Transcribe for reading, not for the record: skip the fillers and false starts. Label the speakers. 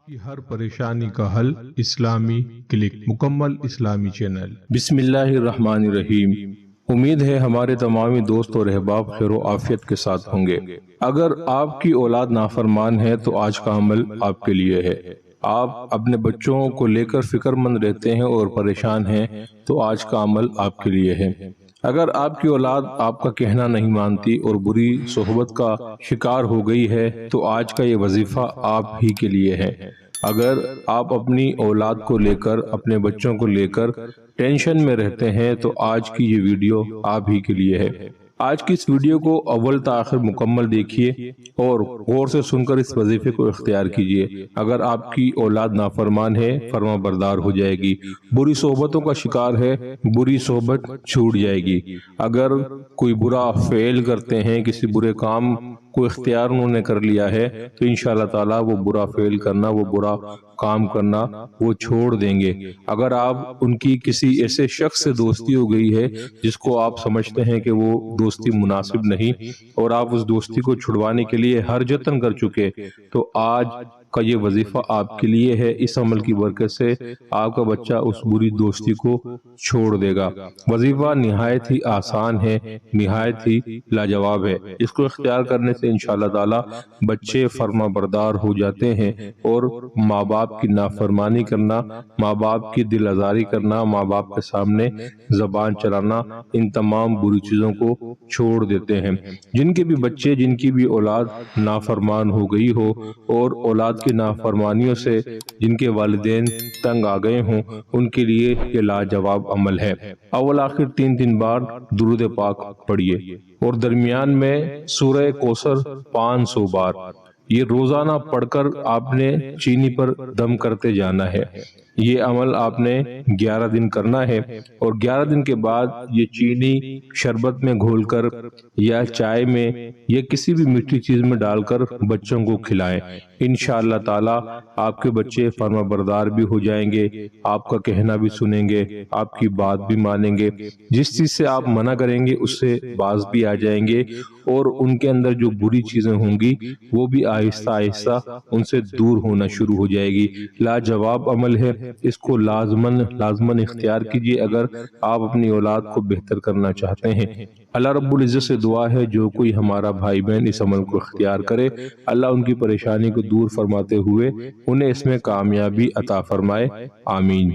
Speaker 1: کی ہر پریشانی کا حل اسلامی کلک، مکمل اسلامی چینل۔
Speaker 2: بسم اللہ الرحمن الرحیم۔ امید ہے ہمارے تمامی دوست اور احباب خیر و عافیت کے ساتھ ہوں گے۔ اگر آپ کی اولاد نافرمان ہے تو آج کا عمل آپ کے لیے ہے۔ آپ اپنے بچوں کو لے کر فکر مند رہتے ہیں اور پریشان ہیں تو آج کا عمل آپ کے لیے ہے۔ اگر آپ کی اولاد آپ کا کہنا نہیں مانتی اور بری صحبت کا شکار ہو گئی ہے تو آج کا یہ وظیفہ آپ ہی کے لیے ہے۔ اگر آپ اپنی اولاد کو لے کر، اپنے بچوں کو لے کر ٹینشن میں رہتے ہیں تو آج کی یہ ویڈیو آپ ہی کے لیے ہے۔ آج کی اس ویڈیو کو اول تا آخر مکمل دیکھیے اور غور سے سن کر اس وظیفے کو اختیار کیجیے۔ اگر آپ کی اولاد نافرمان ہے، فرما بردار ہو جائے گی، بری صحبتوں کا شکار ہے، بری صحبت چھوٹ جائے گی۔ اگر کوئی برا فعل کرتے ہیں، کسی برے کام کو اختیار انہوں نے کر لیا ہے تو انشاءاللہ تعالی وہ برا فعل کرنا، وہ برا کام کرنا وہ چھوڑ دیں گے۔ اگر آپ ان کی کسی ایسے شخص سے دوستی ہو گئی ہے جس کو آپ سمجھتے ہیں کہ وہ دوستی مناسب نہیں اور آپ اس دوستی کو چھڑوانے کے لیے ہر جتن کر چکے تو آج کا یہ وظیفہ آپ کے لیے ہے۔ اس عمل کی برکت سے آپ کا بچہ اس بری دوستی کو چھوڑ دے گا۔ وظیفہ نہایت ہی آسان ہے، نہایت ہی لاجواب ہے۔ اس کو اختیار کرنے سے انشاءاللہ تعالی بچے فرما بردار ہو جاتے ہیں اور ماں باپ کی نافرمانی کرنا، ماں باپ کی دل آزاری کرنا، ماں باپ کے سامنے زبان چلانا، ان تمام بری چیزوں کو چھوڑ دیتے ہیں۔ جن کے بھی بچے، جن کی بھی اولاد نافرمان ہو گئی ہو اور اولاد کی نافرمانیوں سے جن کے والدین تنگ آ گئے ہوں، ان کے لیے یہ لاجواب عمل ہے۔ اول آخر 3 بار درود پاک پڑھیے اور درمیان میں سورہ کوثر 500 بار۔ یہ روزانہ پڑھ کر آپ نے چینی پر دم کرتے جانا ہے۔ یہ عمل آپ نے 11 دن کرنا ہے اور 11 دن کے بعد یہ چینی شربت میں گھول کر یا چائے میں یا کسی بھی میٹھی چیز میں ڈال کر بچوں کو کھلائیں۔ انشاءاللہ تعالی آپ کے بچے فرما بردار بھی ہو جائیں گے، آپ کا کہنا بھی سنیں گے، آپ کی بات بھی مانیں گے۔ جس چیز سے آپ منع کریں گے اس سے باز بھی آ جائیں گے اور ان کے اندر جو بری چیزیں ہوں گی وہ بھی آہستہ آہستہ ان سے دور ہونا شروع ہو جائے گی۔ لاجواب عمل ہے، اس کو لازماً اختیار کیجئے اگر آپ اپنی اولاد کو بہتر کرنا چاہتے ہیں۔ اللہ رب العزت سے دعا ہے جو کوئی ہمارا بھائی بہن اس عمل کو اختیار کرے، اللہ ان کی پریشانی کو دور فرماتے ہوئے انہیں اس میں کامیابی عطا فرمائے، آمین۔